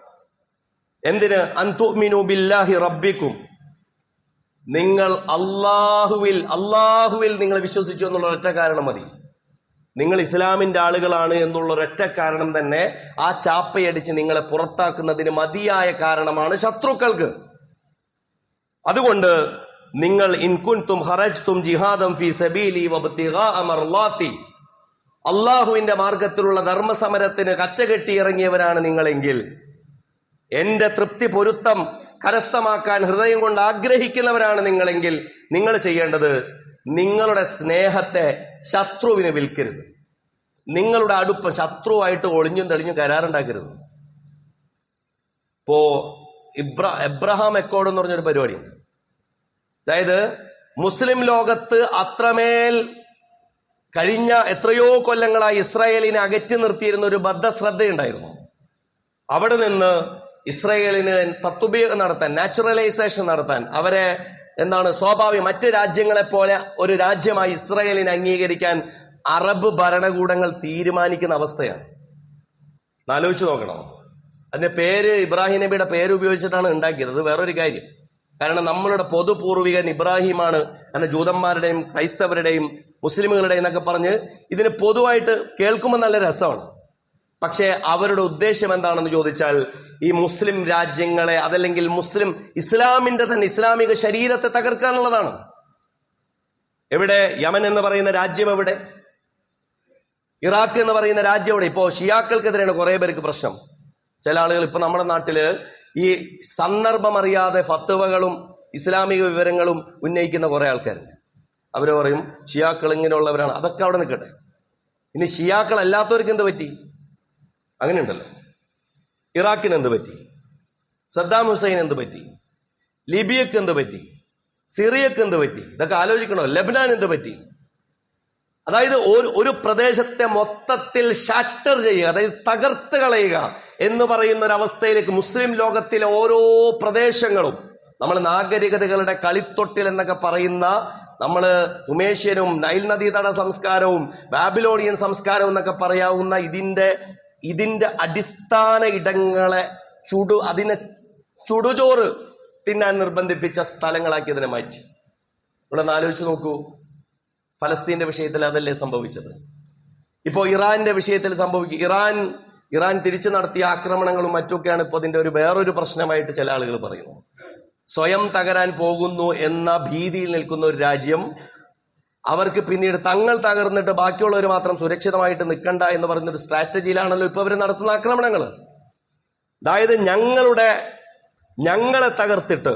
എന്തിന്? അൻതുമിനു ബില്ലാഹി റബ്ബിക്കും, നിങ്ങൾ അള്ളാഹുവിൽ നിങ്ങൾ വിശ്വസിച്ചു എന്നുള്ള ഒറ്റ കാരണം മതി. നിങ്ങൾ ഇസ്ലാമിന്റെ ആളുകളാണ് എന്നുള്ള ഒരൊറ്റ കാരണം തന്നെ ആ ചാപ്പയടിച്ച് നിങ്ങളെ പുറത്താക്കുന്നതിന് മതിയായ കാരണമാണ് ശത്രുക്കൾക്ക്. അതുകൊണ്ട് നിങ്ങൾ ഇൻകുൻതും ഖറജ്തും ജിഹാദം ഫീ സബീലി വബ്തിഗാഅ മർളാത്തി, അള്ളാഹുവിന്റെ മാർഗത്തിലുള്ള ധർമ്മസമരത്തിന് കച്ചകെട്ടി ഇറങ്ങിയവരാണ് നിങ്ങളെങ്കിൽ എന്റെ തൃപ്തി പൊരുത്തം കരസ്ഥമാക്കാൻ ഹൃദയം കൊണ്ട് ആഗ്രഹിക്കുന്നവരാണ് നിങ്ങളെങ്കിൽ നിങ്ങൾ ചെയ്യേണ്ടത് നിങ്ങളുടെ സ്നേഹത്തെ ശത്രുവിന് വിൽക്കരുത്. നിങ്ങളുടെ അടുപ്പം ശത്രുവായിട്ട് ഒളിഞ്ഞും തെളിഞ്ഞും കരാറുണ്ടാക്കരുത്. ഇപ്പോ എബ്രഹാം അക്കോർഡ് എന്ന് പറഞ്ഞൊരു പരിപാടിയുണ്ട്. അതായത് മുസ്ലിം ലോകത്ത് അത്രമേൽ കഴിഞ്ഞ എത്രയോ കൊല്ലങ്ങളായി ഇസ്രായേലിനെ അകറ്റി നിർത്തിയിരുന്ന ഒരു ബദ്ധശ്രദ്ധയുണ്ടായിരുന്നു. അവിടെ നിന്ന് ഇസ്രായേലിന് തത്വബീഹ് നടത്താൻ, നാച്ചുറലൈസേഷൻ നടത്താൻ, അവരെ സ്വാഭാവിക മറ്റ് രാജ്യങ്ങളെ പോലെ ഒരു രാജ്യമായി ഇസ്രായേലിനെ അംഗീകരിക്കാൻ അറബ് ഭരണകൂടങ്ങൾ തീരുമാനിക്കുന്ന അവസ്ഥയാണ്. ആലോചിച്ച് നോക്കണം. അതിന്റെ പേര് ഇബ്രാഹിം നബിയുടെ പേര് ഉപയോഗിച്ചിട്ടാണ് ഉണ്ടാക്കിയത്. അത് വേറൊരു കാര്യം. കാരണം നമ്മളുടെ പൊതുപൂർവികൻ ഇബ്രാഹിമാണ് എന്ന ജൂതന്മാരുടെയും ക്രൈസ്തവരുടെയും മുസ്ലിമുകളുടെയും എന്നൊക്കെ പറഞ്ഞ് ഇതിന് പൊതുവായിട്ട് കേൾക്കുമ്പോൾ നല്ല രസമാണ്. പക്ഷേ അവരുടെ ഉദ്ദേശം എന്താണെന്ന് ചോദിച്ചാൽ ഈ മുസ്ലിം രാജ്യങ്ങളെ, അതല്ലെങ്കിൽ ഇസ്ലാമിന്റെ തന്നെ ഇസ്ലാമിക ശരീരത്തെ തകർക്കുക എന്നുള്ളതാണ്. എവിടെ? യമൻ എന്ന് പറയുന്ന രാജ്യം എവിടെ? ഇറാഖ് എന്ന് പറയുന്ന രാജ്യം എവിടെ? ഇപ്പോ ഷിയാക്കൾക്കെതിരെയാണ് കുറെ പേർക്ക് പ്രശ്നം. ചില ആളുകൾ ഇപ്പൊ നമ്മുടെ നാട്ടില് ഈ സന്ദർഭം അറിയാതെ ഫത്വകളും ഇസ്ലാമിക വിവരങ്ങളും ഉന്നയിക്കുന്ന കുറെ ആൾക്കാരുണ്ട്. അവര് പറയും ഷിയാക്കൾ ഇങ്ങനെയുള്ളവരാണ്. അതൊക്കെ അവിടെ നിൽക്കട്ടെ. ഇനി ഷിയാക്കൾ അല്ലാത്തവർക്ക് എന്ത് പറ്റി? അങ്ങനെയുണ്ടല്ലോ. ഇറാഖിന് എന്ത് പറ്റി? സദ്ദാം ഹുസൈൻ എന്ത് പറ്റി? ലിബിയക്ക് എന്ത് പറ്റി? സിറിയക്ക് എന്ത് പറ്റി? ഇതൊക്കെ ആലോചിക്കണോ? ലെബനാൻ എന്ത് പറ്റി? അതായത് ഒരു പ്രദേശത്തെ മൊത്തത്തിൽ ഷാറ്റർ ചെയ്യുക, അതായത് തകർത്ത് കളയുക എന്ന് പറയുന്ന ഒരു അവസ്ഥയിലേക്ക് മുസ്ലിം ലോകത്തിലെ ഓരോ പ്രദേശങ്ങളും, നമ്മൾ നാഗരികതകളുടെ കളിത്തൊട്ടിൽ എന്നൊക്കെ പറയുന്ന, നമ്മൾ സുമേഷ്യനും നൈൽ നദീതട സംസ്കാരവും ബാബിലോണിയൻ സംസ്കാരവും എന്നൊക്കെ പറയാവുന്ന ഇതിന്റെ അടിസ്ഥാന ഇടങ്ങളെ അതിനെ ചുടുചോറ് തിന്നാൻ നിർബന്ധിപ്പിച്ച സ്ഥലങ്ങളാക്കി അതിനെ മാറ്റി. ഇവിടെ ആലോചിച്ച് നോക്കൂ. ഫലസ്തീന്റെ വിഷയത്തിൽ അതല്ലേ സംഭവിച്ചത്? ഇപ്പോ ഇറാന്റെ വിഷയത്തിൽ സംഭവിക്കും. ഇറാൻ തിരിച്ചു നടത്തിയ ആക്രമണങ്ങളും മറ്റൊക്കെയാണ് ഇപ്പോൾ അതിന്റെ വേറൊരു പ്രശ്നമായിട്ട് ചില ആളുകൾ പറയുന്നു. സ്വയം തകരാൻ പോകുന്നു എന്ന ഭീതിയിൽ നിൽക്കുന്ന ഒരു രാജ്യം, അവർക്ക് പിന്നീട് തങ്ങൾ തകർന്നിട്ട് ബാക്കിയുള്ളവർ മാത്രം സുരക്ഷിതമായിട്ട് നിൽക്കണ്ട എന്ന് പറയുന്നൊരു സ്ട്രാറ്റജിയിലാണല്ലോ ഇപ്പൊ അവർ നടത്തുന്ന ആക്രമണങ്ങൾ. അതായത് ഞങ്ങളെ തകർത്തിട്ട്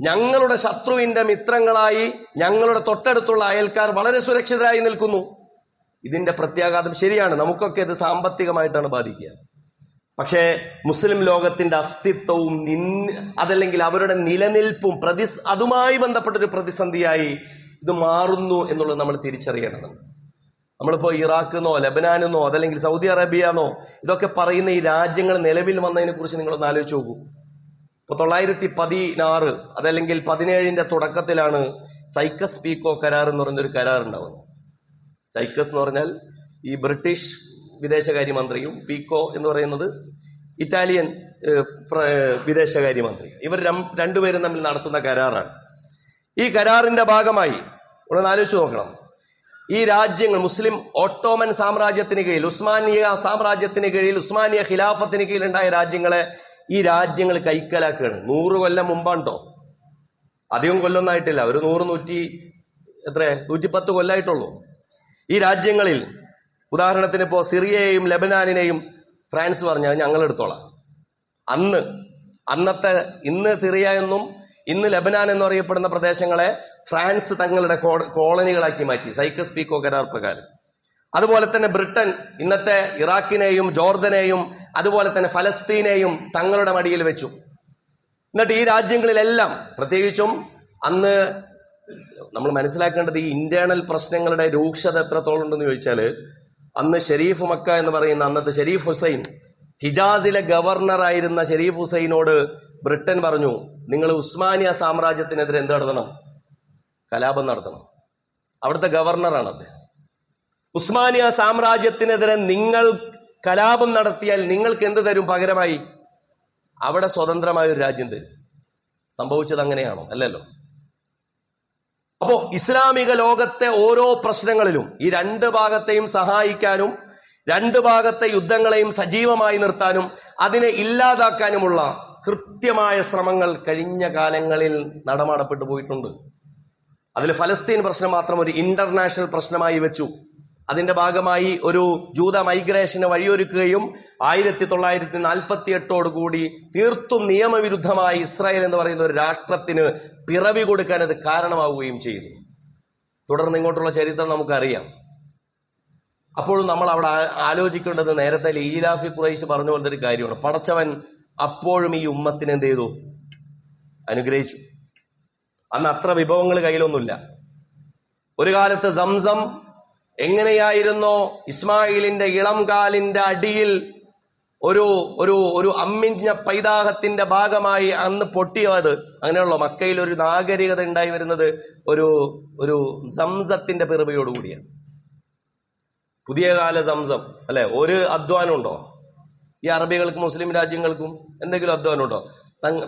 ഞങ്ങളുടെ ശത്രുവിന്റെ മിത്രങ്ങളായി ഞങ്ങളുടെ തൊട്ടടുത്തുള്ള അയൽക്കാർ വളരെ സുരക്ഷിതരായി നിൽക്കുന്നു. ഇതിന്റെ പ്രത്യാഘാതം ശരിയാണ്, നമുക്കൊക്കെ ഇത് സാമ്പത്തികമായിട്ടാണ് ബാധിക്കുക. പക്ഷേ മുസ്ലിം ലോകത്തിന്റെ അസ്തിത്വവും അതല്ലെങ്കിൽ അവരുടെ നിലനിൽപ്പും അതുമായി ബന്ധപ്പെട്ടൊരു പ്രതിസന്ധിയായി ഇത് മാറുന്നു എന്നുള്ളത് നമ്മൾ തിരിച്ചറിയേണ്ടതുണ്ട്. നമ്മളിപ്പോ ഇറാഖെന്നോ ലെബനാനെന്നോ അതല്ലെങ്കിൽ സൗദി അറേബ്യന്നോ ഇതൊക്കെ പറയുന്ന ഈ രാജ്യങ്ങൾ നിലവിൽ വന്നതിനെ കുറിച്ച് നിങ്ങളൊന്ന് ആലോചിച്ച് നോക്കൂ. ഇപ്പൊ 1916 അതല്ലെങ്കിൽ 17 തുടക്കത്തിലാണ് സൈക്കസ് പീക്കോ കരാർ എന്ന് പറയുന്നൊരു കരാർ ഉണ്ടാവുന്നത്. സൈക്കസ് എന്ന് പറഞ്ഞാൽ ഈ ബ്രിട്ടീഷ് വിദേശകാര്യമന്ത്രിയും പീക്കോ എന്ന് പറയുന്നത് ഇറ്റാലിയൻ വിദേശകാര്യമന്ത്രി. ഇവർ രണ്ടുപേരും തമ്മിൽ നടത്തുന്ന കരാറാണ്. ഈ കരാറിന്റെ ഭാഗമായി ഒന്ന് ആലോചിച്ച് നോക്കണം. ഈ രാജ്യങ്ങൾ മുസ്ലിം ഓട്ടോമൻ സാമ്രാജ്യത്തിന് കീഴിൽ, ഉസ്മാനിയ സാമ്രാജ്യത്തിന് കീഴിൽ, ഉസ്മാനിയ ഖിലാഫത്തിന് കീഴിൽ ഉണ്ടായ രാജ്യങ്ങളെ ഈ രാജ്യങ്ങൾ കൈക്കലാക്കുകയാണ്. 100 കൊല്ലം മുമ്പാണ്ടോ, അധികം കൊല്ലമൊന്നും ആയിട്ടില്ല, ഒരു 110 കൊല്ലമായിട്ടുള്ളൂ. ഈ രാജ്യങ്ങളിൽ ഉദാഹരണത്തിന് ഇപ്പോ സിറിയയെയും ലെബനാനിനെയും ഫ്രാൻസ് പറഞ്ഞാൽ ഞങ്ങൾ എടുത്തോളാം. ഇന്ന് സിറിയ എന്നും ഇന്ന് ലെബനാൻ എന്ന് അറിയപ്പെടുന്ന പ്രദേശങ്ങളെ ഫ്രാൻസ് തങ്ങളുടെ കോളനികളാക്കി മാറ്റി സൈക്കസ് പീക്കോ കരാർ പ്രകാരം. അതുപോലെ തന്നെ ബ്രിട്ടൻ ഇന്നത്തെ ഇറാഖിനെയും ജോർദനെയും അതുപോലെ തന്നെ ഫലസ്തീനെയും തങ്ങളുടെ മടിയിൽ വെച്ചു. എന്നിട്ട് ഈ രാജ്യങ്ങളിലെല്ലാം, പ്രത്യേകിച്ചും അന്ന് നമ്മൾ മനസ്സിലാക്കേണ്ടത് ഈ ഇന്റേണൽ പ്രശ്നങ്ങളുടെ രൂക്ഷത എത്രത്തോളം ഉണ്ടെന്ന് ചോദിച്ചാൽ, അന്ന് ഷെരീഫ് മക്ക എന്ന് പറയുന്ന അന്നത്തെ ഷെരീഫ് ഹുസൈൻ, ഹിജാസിലെ ഗവർണറായിരുന്ന ഷെരീഫ് ഹുസൈനോട് ബ്രിട്ടൻ പറഞ്ഞു, നിങ്ങൾ ഉസ്മാനിയ സാമ്രാജ്യത്തിനെതിരെ എന്ത് നടത്തണം? കലാപം നടത്തണം. അവിടുത്തെ ഗവർണറാണത്. ഉസ്മാനിയ സാമ്രാജ്യത്തിനെതിരെ നിങ്ങൾ കലാപം നടത്തിയാൽ നിങ്ങൾക്ക് എന്ത് തരും പകരമായി? അവിടെ സ്വതന്ത്രമായ ഒരു രാജ്യം തരും. സംഭവിച്ചത് അങ്ങനെയാണോ? അല്ലല്ലോ. അപ്പോ ഇസ്ലാമിക ലോകത്തെ ഓരോ പ്രശ്നങ്ങളിലും ഈ രണ്ട് ഭാഗത്തെയും സഹായിക്കാനും രണ്ട് ഭാഗത്തെ യുദ്ധങ്ങളെയും സജീവമായി നിർത്താനും അതിനെ ഇല്ലാതാക്കാനുമുള്ള കൃത്യമായ ശ്രമങ്ങൾ കഴിഞ്ഞ കാലങ്ങളിൽ നടമാടപ്പെട്ടു പോയിട്ടുണ്ട്. അതിൽ ഫലസ്തീൻ പ്രശ്നം മാത്രം ഒരു ഇന്റർനാഷണൽ പ്രശ്നമായി വെച്ചു. അതിന്റെ ഭാഗമായി ഒരു ജൂത മൈഗ്രേഷന് വഴിയൊരുക്കുകയും 1948 കൂടി തീർത്തും നിയമവിരുദ്ധമായി ഇസ്രായേൽ എന്ന് പറയുന്ന ഒരു രാഷ്ട്രത്തിന് പിറവി കൊടുക്കാൻ അത് കാരണമാവുകയും ചെയ്തു. തുടർന്ന് ഇങ്ങോട്ടുള്ള ചരിത്രം നമുക്കറിയാം. അപ്പോഴും നമ്മൾ അവിടെ ആലോചിക്കേണ്ടത് നേരത്തെ ഈലാഫി ഖുറൈശ് പറഞ്ഞ പോലത്തെ ഒരു കാര്യമാണ്. പടച്ചവൻ അപ്പോഴും ഈ ഉമ്മത്തിന് എന്ത് ചെയ്തു? അനുഗ്രഹിച്ചു. അന്ന് അത്ര വിഭവങ്ങൾ കയ്യിലൊന്നുമില്ല. ഒരു കാലത്ത് സംസം എങ്ങനെയായിരുന്നോ ഇസ്മായിലിന്റെ ഇളം കാലിന്റെ അടിയിൽ ഒരു ഒരു ഒരു അമ്മിഞ്ഞ പൈതാഹത്തിന്റെ ഭാഗമായി അന്ന് പൊട്ടിയത്, അങ്ങനെയുള്ള മക്കയിൽ ഒരു നാഗരികത ഉണ്ടായി വരുന്നത് ഒരു ഒരു സംസത്തിന്റെ പിറവിയോടുകൂടിയാണ്. പുതിയ കാല സംസം അല്ലെ? ഒരു അധ്വാനം ഉണ്ടോ ഈ അറബികൾക്കും മുസ്ലിം രാജ്യങ്ങൾക്കും? എന്തെങ്കിലും അധ്വാനം ഉണ്ടോ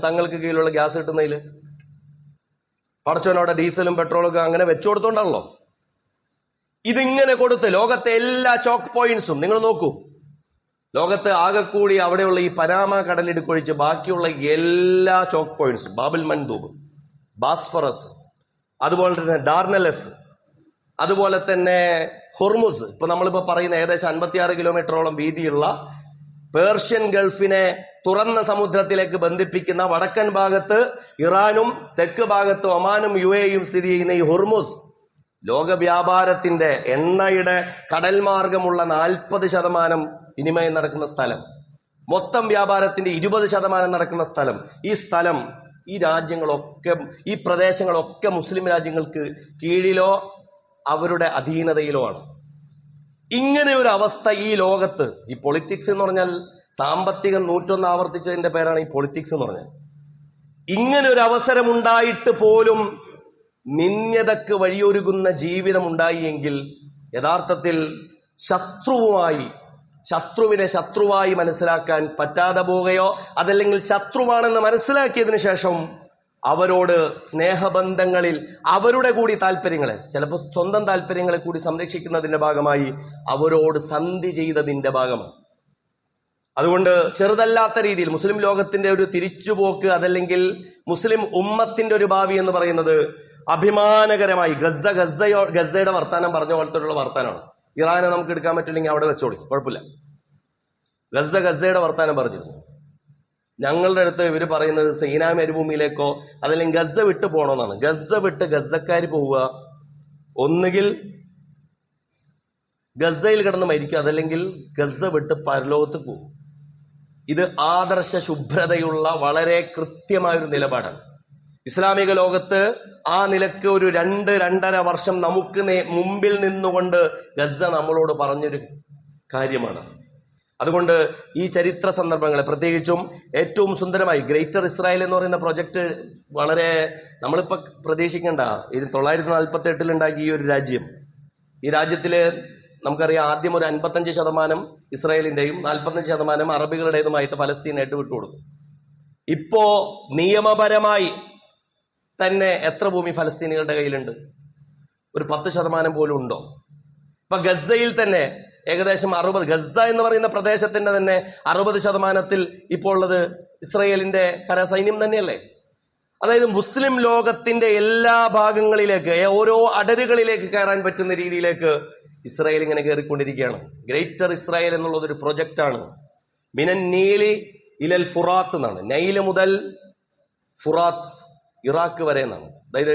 തങ്ങൾക്ക് കീഴിലുള്ള ഗ്യാസ് കിട്ടുന്നതിൽ? പടച്ചോനവിടെ ഡീസലും പെട്രോളും ഒക്കെ അങ്ങനെ വെച്ചു കൊടുത്തോണ്ടാണല്ലോ. ഇതിങ്ങനെ കൊടുത്ത് ലോകത്തെ എല്ലാ ചോക്ക് പോയിന്റ്സും നിങ്ങൾ നോക്കൂ. ലോകത്ത് ആകെക്കൂടി അവിടെയുള്ള ഈ പനാമ കടലിടുക്കൊഴിച്ച് ബാക്കിയുള്ള എല്ലാ ചോക്ക് പോയിന്റ്സും, ബാബിൽ മൻദൂബ്, ബാസ്ഫറസ്, അതുപോലെ തന്നെ ഡാർനലസ്, അതുപോലെ തന്നെ ഹൊർമുസ്, ഇപ്പൊ നമ്മളിപ്പോ പറയുന്ന ഏകദേശം 56 കിലോമീറ്ററോളം വീതിയുള്ള പേർഷ്യൻ ഗൾഫിനെ തുറന്ന സമുദ്രത്തിലേക്ക് ബന്ധിപ്പിക്കുന്ന വടക്കൻ ഭാഗത്ത് ഇറാനും തെക്ക് ഭാഗത്ത് ഒമാനും UAE സ്ഥിതി ചെയ്യുന്ന ഈ ഹൊർമുസ് ലോക വ്യാപാരത്തിന്റെ എണ്ണയുടെ കടൽ മാർഗമുള്ള 40% വിനിമയം നടക്കുന്ന സ്ഥലം, മൊത്തം വ്യാപാരത്തിന്റെ 20% നടക്കുന്ന സ്ഥലം. ഈ സ്ഥലം, ഈ രാജ്യങ്ങളൊക്കെ, ഈ പ്രദേശങ്ങളൊക്കെ മുസ്ലിം രാജ്യങ്ങൾക്ക് കീഴിലോ അവരുടെ അധീനതയിലോ ആണ്. ഇങ്ങനെ ഒരു അവസ്ഥ ഈ ലോകത്ത്, ഈ പൊളിറ്റിക്സ് എന്ന് പറഞ്ഞാൽ സാമ്പത്തികം 101 ആവർത്തിച്ചതിന്റെ പേരാണ് ഈ പൊളിറ്റിക്സ് എന്ന് പറഞ്ഞാൽ. ഇങ്ങനെ ഒരു അവസരം ഉണ്ടായിട്ട് പോലും നിന്യതക്ക് വഴിയൊരുങ്ങുന്ന ജീവിതം ഉണ്ടായി എങ്കിൽ യഥാർത്ഥത്തിൽ ശത്രുവിനെ ശത്രുവായി മനസ്സിലാക്കാൻ പറ്റാതെ പോവുകയോ അതല്ലെങ്കിൽ ശത്രുവാണെന്ന് മനസ്സിലാക്കിയതിനു ശേഷം അവരോട് സ്നേഹബന്ധങ്ങളിൽ അവരുടെ കൂടി താല്പര്യങ്ങളെ, ചിലപ്പോൾ സ്വന്തം താല്പര്യങ്ങളെ കൂടി സംരക്ഷിക്കുന്നതിന്റെ ഭാഗമായി അവരോട് സന്ധി ചെയ്തതിന്റെ ഭാഗമാണ്. അതുകൊണ്ട് ചെറുതല്ലാത്ത രീതിയിൽ മുസ്ലിം ലോകത്തിന്റെ ഒരു തിരിച്ചുപോക്ക്, അതല്ലെങ്കിൽ മുസ്ലിം ഉമ്മത്തിന്റെ ഒരു ഭാവി എന്ന് പറയുന്നത് അഭിമാനകരമായി ഗസയുടെ വർത്താനം പറഞ്ഞ പോലത്തുള്ള വർത്താനമാണ്. ഇറാനെ നമുക്ക് എടുക്കാൻ പറ്റില്ലെങ്കിൽ അവിടെ വെച്ചോളി, കുഴപ്പമില്ല. ഗസയുടെ വർത്താനം പറഞ്ഞിരുന്നു. ഞങ്ങളുടെ അടുത്ത് ഇവർ പറയുന്നത് സീനാ മരുഭൂമിയിലേക്കോ അതല്ലെങ്കിൽ ഗസ വിട്ട് പോകണമെന്നാണ്. ഗസ വിട്ട് ഗസക്കാർ പോവുക, ഒന്നുകിൽ ഗസയിൽ കിടന്ന് മരിക്കുക, അതല്ലെങ്കിൽ ഗസ വിട്ട് പരലോകത്ത് പോകും. ഇത് ആദർശ ശുഭ്രതയുള്ള വളരെ കൃത്യമായൊരു നിലപാടാണ്. ഇസ്ലാമിക ലോകത്ത് ആ നിലക്ക് ഒരു 2-2.5 വർഷം നമുക്ക് മുമ്പിൽ നിന്നുകൊണ്ട് ഗസ നമ്മളോട് പറഞ്ഞൊരു കാര്യമാണ്. അതുകൊണ്ട് ഈ ചരിത്ര സന്ദർഭങ്ങളെ പ്രത്യേകിച്ചും ഏറ്റവും സുന്ദരമായി ഗ്രേറ്റർ ഇസ്രായേൽ എന്ന് പറയുന്ന പ്രൊജക്ട് വളരെ നമ്മളിപ്പോൾ പ്രതീക്ഷിക്കേണ്ട. 1948 ഉണ്ടാക്കിയ ഈ ഒരു രാജ്യം, ഈ രാജ്യത്തില് നമുക്കറിയാം ആദ്യം ഒരു 55% ഇസ്രായേലിന്റെയും 45% അറബികളുടേതുമായിട്ട് ഫലസ്തീനായിട്ട് വിട്ടുകൊടുക്കും. ഇപ്പോ നിയമപരമായി തന്നെ എത്ര ഭൂമി ഫലസ്തീനികളുടെ കയ്യിലുണ്ട്? ഒരു 10% പോലും ഉണ്ടോ? ഇപ്പൊ ഗസയിൽ തന്നെ ഏകദേശം 60, ഗസ എന്ന് പറയുന്ന പ്രദേശത്തിന്റെ തന്നെ 60% ഇപ്പോൾ ഉള്ളത് ഇസ്രായേലിന്റെ കരസൈന്യം തന്നെയല്ലേ? അതായത് മുസ്ലിം ലോകത്തിന്റെ എല്ലാ ഭാഗങ്ങളിലേക്ക്, ഓരോ അടരുകളിലേക്ക് കയറാൻ പറ്റുന്ന രീതിയിലേക്ക് ഇസ്രായേൽ ഇങ്ങനെ കയറിക്കൊണ്ടിരിക്കുകയാണ്. ഗ്രേറ്റർ ഇസ്രായേൽ എന്നുള്ളത് ഒരു പ്രൊജക്റ്റാണ്. മിനൻ നീലി ഇലൽ ഫുറാത്ത് എന്നാണ്. നൈല് മുതൽ ഫുറാത്ത് ഇറാഖ് വരെ എന്നാണ്. അതായത്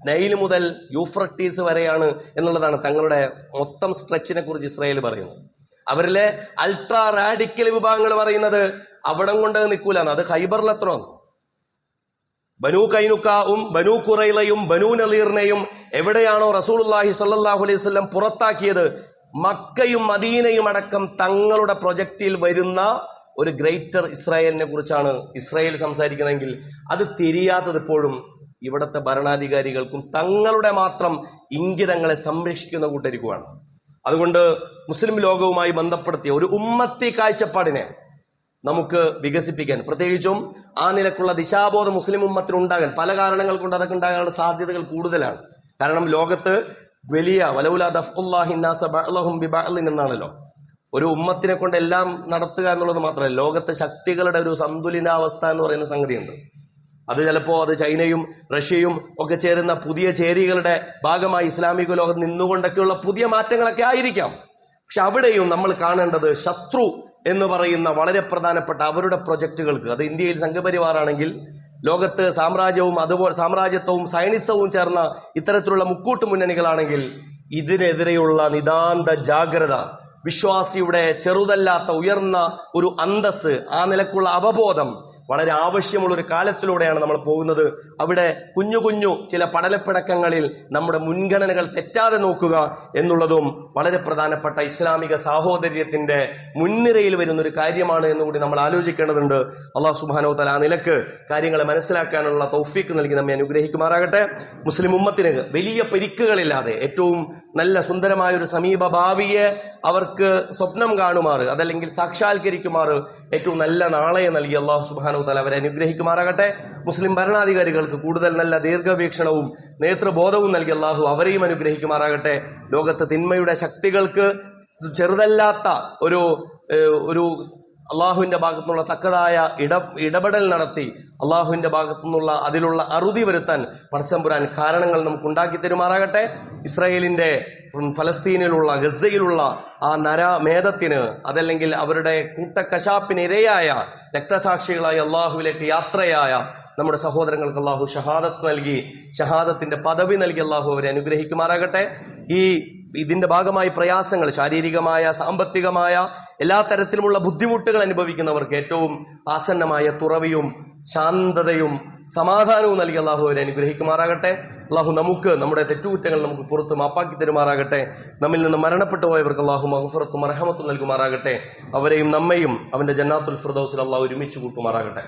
നൈല് മുതൽ യൂഫ്രട്ടീസ് വരെയാണ് എന്നുള്ളതാണ് തങ്ങളുടെ മൊത്തം സ്ട്രെച്ചിനെ കുറിച്ച് ഇസ്രായേൽ പറയുന്നത്. അവരിലെ അൾട്രാ റാഡിക്കൽ വിഭാഗങ്ങൾ പറയുന്നത് അവിടം കൊണ്ട് നിൽക്കൂലാണ്, അത് ഖൈബറിലെത്രയാണ്. ബനു കൈനുക്കാവും ബനു ഖുറൈളയും ബനു നളീറിനെയും എവിടെയാണോ റസൂലുള്ളാഹി സ്വല്ലല്ലാഹു അലൈഹി വസല്ലം പുറത്താക്കിയത്, മക്കയും മദീനയും അടക്കം തങ്ങളുടെ പ്രൊജക്റ്റിൽ വരുന്ന ഒരു ഗ്രേറ്റർ ഇസ്രായേലിനെ കുറിച്ചാണ് ഇസ്രായേൽ സംസാരിക്കുന്നതെങ്കിൽ അത് തിരിയാത്തത് ഇപ്പോഴും ഇവിടുത്തെ ഭരണാധികാരികൾക്കും തങ്ങളുടെ മാത്രം ഇംഗിതങ്ങളെ സംരക്ഷിക്കുന്ന കൂട്ടരിക്കുവാണ്. അതുകൊണ്ട് മുസ്ലിം ലോകവുമായി ബന്ധപ്പെടുത്തിയ ഒരു ഉമ്മത്തി കാഴ്ചപ്പാടിനെ നമുക്ക് വികസിപ്പിക്കാൻ, പ്രത്യേകിച്ചും ആ നിലക്കുള്ള ദിശാബോധം മുസ്ലിം ഉമ്മത്തിന് ഉണ്ടാകാൻ പല കാരണങ്ങൾ കൊണ്ട് അതൊക്കെ ഉണ്ടാകാനുള്ള സാധ്യതകൾ കൂടുതലാണ്. കാരണം ലോകത്ത് വലിയ വലൗലാ ദഫ്ഉല്ലാഹി നാസ ബഅ്ലഹും ബിബഅ്ലിൻ എന്നാണല്ലോ. ഒരു ഉമ്മത്തിനെ കൊണ്ട് എല്ലാം നടത്തുക എന്നുള്ളത് മാത്രമല്ല, ലോകത്തെ ശക്തികളുടെ ഒരു സന്തുലിതാവസ്ഥ എന്ന് പറയുന്ന സംഗതിയുണ്ട്. അത് ചിലപ്പോൾ അത് ചൈനയും റഷ്യയും ഒക്കെ ചേരുന്ന പുതിയ ചേരികളുടെ ഭാഗമായി ഇസ്ലാമിക ലോകം നിന്നുകൊണ്ടൊക്കെയുള്ള പുതിയ മാറ്റങ്ങളൊക്കെ ആയിരിക്കാം. പക്ഷെ അവിടെയും നമ്മൾ കാണേണ്ടത് ശത്രു എന്ന് പറയുന്ന വളരെ പ്രധാനപ്പെട്ട അവരുടെ പ്രൊജക്ടുകൾക്ക്, അത് ഇന്ത്യയിൽ സംഘപരിവാറാണെങ്കിൽ ലോകത്ത് സാമ്രാജ്യത്വവും സൈനിസവും ചേർന്ന ഇത്തരത്തിലുള്ള മുക്കൂട്ട് മുന്നണികളാണെങ്കിൽ ഇതിനെതിരെയുള്ള നിതാന്ത ജാഗ്രത, വിശ്വാസിയുടെ ചെറുതല്ലാത്ത ഉയർന്ന ഒരു അന്തസ്സ്, ആ നിലക്കുള്ള അവബോധം വളരെ ആവശ്യമുള്ള ഒരു കാലത്തിലൂടെയാണ് നമ്മൾ പോകുന്നത്. അവിടെ കുഞ്ഞു കുഞ്ഞു ചില പടലപ്പിടക്കങ്ങളിൽ നമ്മുടെ മുൻഗണനകൾ തെറ്റാതെ നോക്കുക എന്നുള്ളതും വളരെ പ്രധാനപ്പെട്ട ഇസ്ലാമിക സാഹോദര്യത്തിന്റെ മുൻനിരയിൽ വരുന്ന ഒരു കാര്യമാണ് എന്നുകൂടി നമ്മൾ ആലോചിക്കേണ്ടതുണ്ട്. അല്ലാഹു സുബ്ഹാനഹു വ തആല ആ നിലക്ക് കാര്യങ്ങളെ മനസ്സിലാക്കാനുള്ള തൗഫീക്ക് നൽകി നമ്മെ അനുഗ്രഹിക്കുമാറാകട്ടെ. മുസ്ലിം ഉമ്മത്തിന് വലിയ പരിക്കുകളില്ലാതെ ഏറ്റവും നല്ല സുന്ദരമായ ഒരു സമീപ ഭാവിയെ അവർക്ക് സ്വപ്നം കാണുമാറ്, അതല്ലെങ്കിൽ സാക്ഷാത്കരിക്കുമാറ് ഏറ്റവും നല്ല നാളെ നൽകി അല്ലാഹു സുബ്ഹാനഹു വ തആല അവരെ അനുഗ്രഹിക്കുമാറാകട്ടെ. മുസ്ലിം ഭരണാധികാരികൾക്ക് കൂടുതൽ നല്ല ദീർഘവീക്ഷണവും നേതൃബോധവും നൽകി അല്ലാഹു അവരെയും അനുഗ്രഹിക്കുമാറാകട്ടെ. ലോകത്ത് തിന്മയുടെ ശക്തികൾക്ക് ചെറുതല്ലാത്ത ഒരു അള്ളാഹുവിന്റെ ഭാഗത്തുനിന്നുള്ള തക്കതായ ഇടപെടൽ നടത്തി അള്ളാഹുവിന്റെ ഭാഗത്തുനിന്നുള്ള അതിലുള്ള അറുതി വരുത്താൻ പടച്ചമ്പുരാൻ കാരണങ്ങൾ നമുക്ക് ഉണ്ടാക്കി തരുമാറാകട്ടെ. ഇസ്രായേലിന്റെ ഫലസ്തീനിലുള്ള ഗസയിലുള്ള ആ നരമേധത്തിന്, അതല്ലെങ്കിൽ അവരുടെ കൂട്ടക്കശാപ്പിന് ഇരയായ രക്തസാക്ഷികളായ അള്ളാഹുവിലേക്ക് യാത്രയായ നമ്മുടെ സഹോദരങ്ങൾക്ക് അള്ളാഹു ഷഹാദത്ത് നൽകി, ഷഹാദത്തിന്റെ പദവി നൽകി അള്ളാഹു അവരെ അനുഗ്രഹിക്കുമാറാകട്ടെ. ഇതിന്റെ ഭാഗമായി പ്രയാസങ്ങൾ, ശാരീരികമായ സാമ്പത്തികമായ എല്ലാ തരത്തിലുമുള്ള ബുദ്ധിമുട്ടുകൾ അനുഭവിക്കുന്നവർക്ക് ഏറ്റവും ആസന്നമായ തുറവിയും ശാന്തതയും സമാധാനവും നൽകി അള്ളാഹു അവരെ അനുഗ്രഹിക്കുമാറാകട്ടെ. അള്ളാഹു നമുക്ക് നമ്മുടെ തെറ്റുകുറ്റങ്ങൾ നമുക്ക് പുറത്ത് മാപ്പാക്കി തരുമാറാകട്ടെ. നമ്മിൽ നിന്ന് മരണപ്പെട്ടു പോയവർക്ക് അള്ളാഹു മഗ്ഫിറത്തും റഹ്മത്തും നൽകുമാറാകട്ടെ. അവരെയും നമ്മയും അവന്റെ ജന്നാത്തുൽ ഫിർദൗസിൽ അള്ളാഹു ഒരുമിച്ച് കൂട്ടുമാറാകട്ടെ.